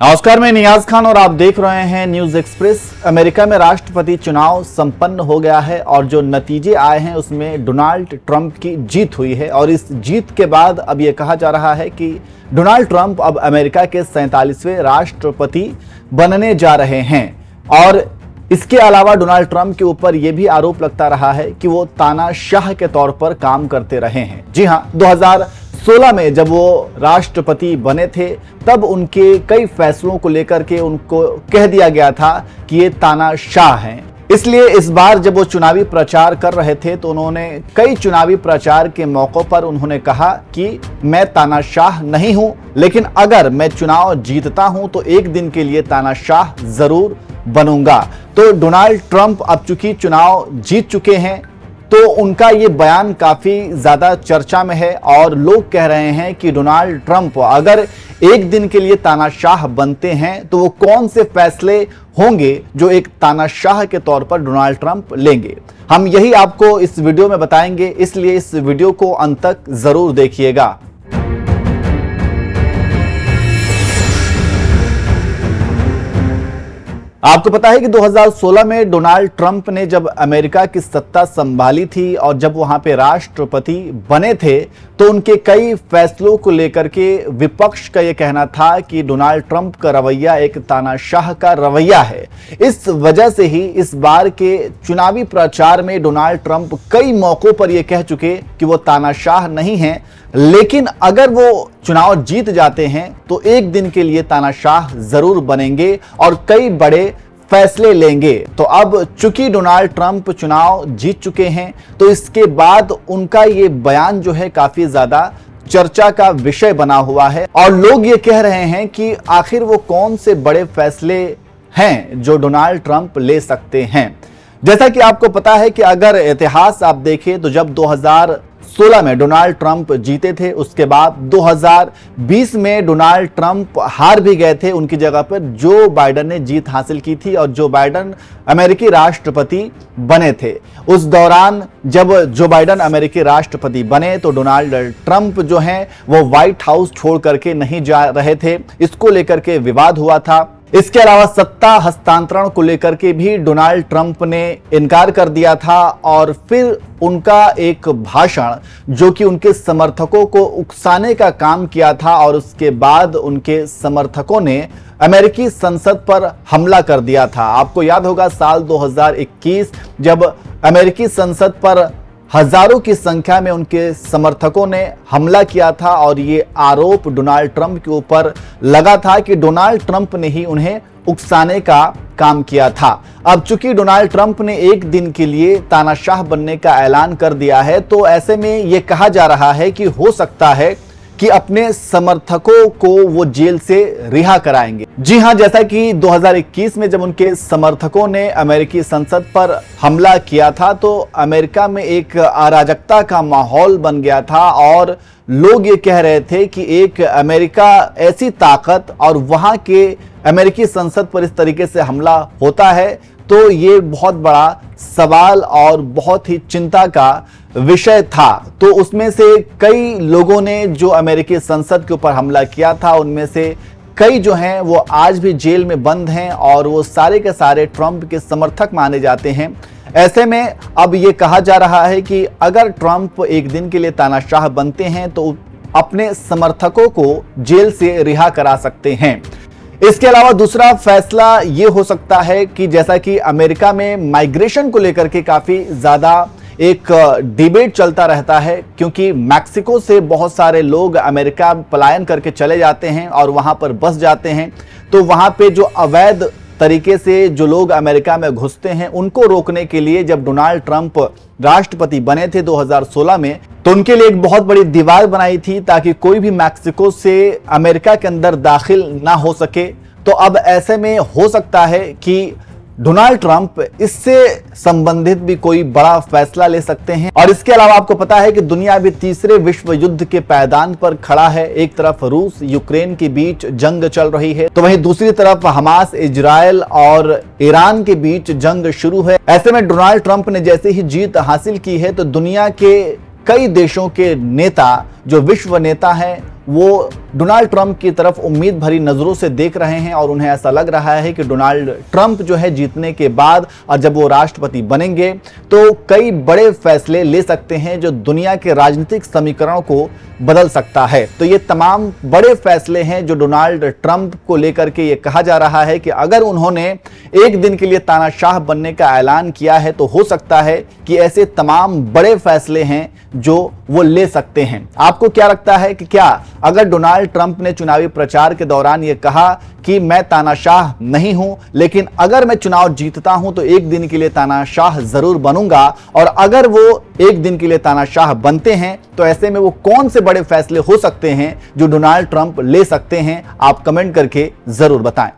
नमस्कार, मैं नियाज खान और आप देख रहे हैं न्यूज एक्सप्रेस। अमेरिका में राष्ट्रपति चुनाव संपन्न हो गया है और जो नतीजे आए हैं उसमें डोनाल्ड ट्रंप की जीत हुई है और इस जीत के बाद अब यह कहा जा रहा है कि डोनाल्ड ट्रंप अब अमेरिका के 47वें राष्ट्रपति बनने जा रहे हैं। और इसके अलावा डोनाल्ड ट्रंप के ऊपर यह भी आरोप लगता रहा है कि वो तानाशाह के तौर पर काम करते रहे हैं। जी हां, 2016 में जब वो राष्ट्रपति बने थे तब उनके कई फैसलों को लेकर के उनको कह दिया गया था कि ये तानाशाह हैं। इसलिए इस बार जब वो चुनावी प्रचार कर रहे थे तो उन्होंने कई चुनावी प्रचार के मौकों पर उन्होंने कहा कि मैं तानाशाह नहीं हूं, लेकिन अगर मैं चुनाव जीतता हूं तो एक दिन के लिए तानाशाह जरूर बनूंगा। तो डोनाल्ड ट्रंप अब चूंकि चुनाव जीत चुके हैं तो उनका ये बयान काफी ज्यादा चर्चा में है और लोग कह रहे हैं कि डोनाल्ड ट्रंप अगर एक दिन के लिए तानाशाह बनते हैं तो वो कौन से फैसले होंगे जो एक तानाशाह के तौर पर डोनाल्ड ट्रंप लेंगे। हम यही आपको इस वीडियो में बताएंगे, इसलिए इस वीडियो को अंत तक जरूर देखिएगा। आपको पता है कि 2016 में डोनाल्ड ट्रंप ने जब अमेरिका की सत्ता संभाली थी और जब वहां पे राष्ट्रपति बने थे तो उनके कई फैसलों को लेकर के विपक्ष का यह कहना था कि डोनाल्ड ट्रंप का रवैया एक तानाशाह का रवैया है। इस वजह से ही इस बार के चुनावी प्रचार में डोनाल्ड ट्रंप कई मौकों पर यह कह चुके कि वो तानाशाह नहीं हैं, लेकिन अगर वो चुनाव जीत जाते हैं तो एक दिन के लिए तानाशाह जरूर बनेंगे और कई बड़े फैसले लेंगे। तो अब चूंकि डोनाल्ड ट्रंप चुनाव जीत चुके हैं तो इसके बाद उनका ये बयान जो है काफी ज्यादा चर्चा का विषय बना हुआ है और लोग ये कह रहे हैं कि आखिर वो कौन से बड़े फैसले हैं जो डोनाल्ड ट्रंप ले सकते हैं। जैसा कि आपको पता है कि अगर इतिहास आप देखें तो जब 2016 में डोनाल्ड ट्रंप जीते थे, उसके बाद 2020 में डोनाल्ड ट्रंप हार भी गए थे, उनकी जगह पर जो बाइडेन ने जीत हासिल की थी और जो बाइडेन अमेरिकी राष्ट्रपति बने थे। उस दौरान जब जो बाइडेन अमेरिकी राष्ट्रपति बने तो डोनाल्ड ट्रंप जो हैं वो व्हाइट हाउस छोड़ करके नहीं जा रहे थे, इसको लेकर के विवाद हुआ था। इसके अलावा सत्ता हस्तांतरण को लेकर के भी डोनाल्ड ट्रंप ने इनकार कर दिया था और फिर उनका एक भाषण जो कि उनके समर्थकों को उकसाने का काम किया था और उसके बाद उनके समर्थकों ने अमेरिकी संसद पर हमला कर दिया था। आपको याद होगा साल 2021 जब अमेरिकी संसद पर हजारों की संख्या में उनके समर्थकों ने हमला किया था और ये आरोप डोनाल्ड ट्रंप के ऊपर लगा था कि डोनाल्ड ट्रंप ने ही उन्हें उकसाने का काम किया था। अब चूंकि डोनाल्ड ट्रंप ने एक दिन के लिए तानाशाह बनने का ऐलान कर दिया है तो ऐसे में ये कहा जा रहा है कि हो सकता है कि अपने समर्थकों को वो जेल से रिहा कराएंगे। जी हां, जैसा कि 2021 में जब उनके समर्थकों ने अमेरिकी संसद पर हमला किया था तो अमेरिका में एक अराजकता का माहौल बन गया था और लोग ये कह रहे थे कि एक अमेरिका ऐसी ताकत और वहां के अमेरिकी संसद पर इस तरीके से हमला होता है तो ये बहुत बड़ा सवाल और बहुत ही चिंता का विषय था। तो उसमें से कई लोगों ने जो अमेरिकी संसद के ऊपर हमला किया था उनमें से कई जो हैं वो आज भी जेल में बंद हैं और वो सारे के सारे ट्रंप के समर्थक माने जाते हैं। ऐसे में अब ये कहा जा रहा है कि अगर ट्रंप एक दिन के लिए तानाशाह बनते हैं तो अपने समर्थकों को जेल से रिहा करा सकते हैं। इसके अलावा दूसरा फैसला ये हो सकता है कि जैसा कि अमेरिका में माइग्रेशन को लेकर के काफी ज्यादा एक डिबेट चलता रहता है, क्योंकि मैक्सिको से बहुत सारे लोग अमेरिका पलायन करके चले जाते हैं और वहां पर बस जाते हैं। तो वहां पे जो अवैध तरीके से जो लोग अमेरिका में घुसते हैं उनको रोकने के लिए जब डोनाल्ड ट्रंप राष्ट्रपति बने थे 2016 में तो उनके लिए एक बहुत बड़ी दीवार बनाई थी ताकि कोई भी मैक्सिको से अमेरिका के अंदर दाखिल ना हो सके। तो अब ऐसे में हो सकता है कि डोनाल्ड ट्रंप इससे संबंधित भी कोई बड़ा फैसला ले सकते हैं। और इसके अलावा आपको पता है कि दुनिया अभी तीसरे विश्व युद्ध के पायदान पर खड़ा है। एक तरफ रूस यूक्रेन के बीच जंग चल रही है तो वहीं दूसरी तरफ हमास इजराइल और ईरान के बीच जंग शुरू है। ऐसे में डोनाल्ड ट्रंप ने जैसे ही जीत हासिल की है तो दुनिया के कई देशों के नेता जो विश्व नेता हैं वो डोनाल्ड ट्रंप की तरफ उम्मीद भरी नजरों से देख रहे हैं और उन्हें ऐसा लग रहा है कि डोनाल्ड ट्रंप जो है जीतने के बाद और जब वो राष्ट्रपति बनेंगे तो कई बड़े फैसले ले सकते हैं जो दुनिया के राजनीतिक समीकरणों को बदल सकता है। तो ये तमाम बड़े फैसले हैं जो डोनाल्ड ट्रंप को लेकर के ये कहा जा रहा है कि अगर उन्होंने एक दिन के लिए तानाशाह बनने का ऐलान किया है तो हो सकता है कि ऐसे तमाम बड़े फैसले हैं जो वो ले सकते हैं। आपको क्या लगता है कि क्या अगर डोनाल्ड ट्रंप ने चुनावी प्रचार के दौरान ये कहा कि मैं तानाशाह नहीं हूं, लेकिन अगर मैं चुनाव जीतता हूं तो एक दिन के लिए तानाशाह जरूर बनूंगा, और अगर वो एक दिन के लिए तानाशाह बनते हैं तो ऐसे में वो कौन से बड़े फैसले हो सकते हैं जो डोनाल्ड ट्रंप ले सकते हैं? आप कमेंट करके जरूर बताएं।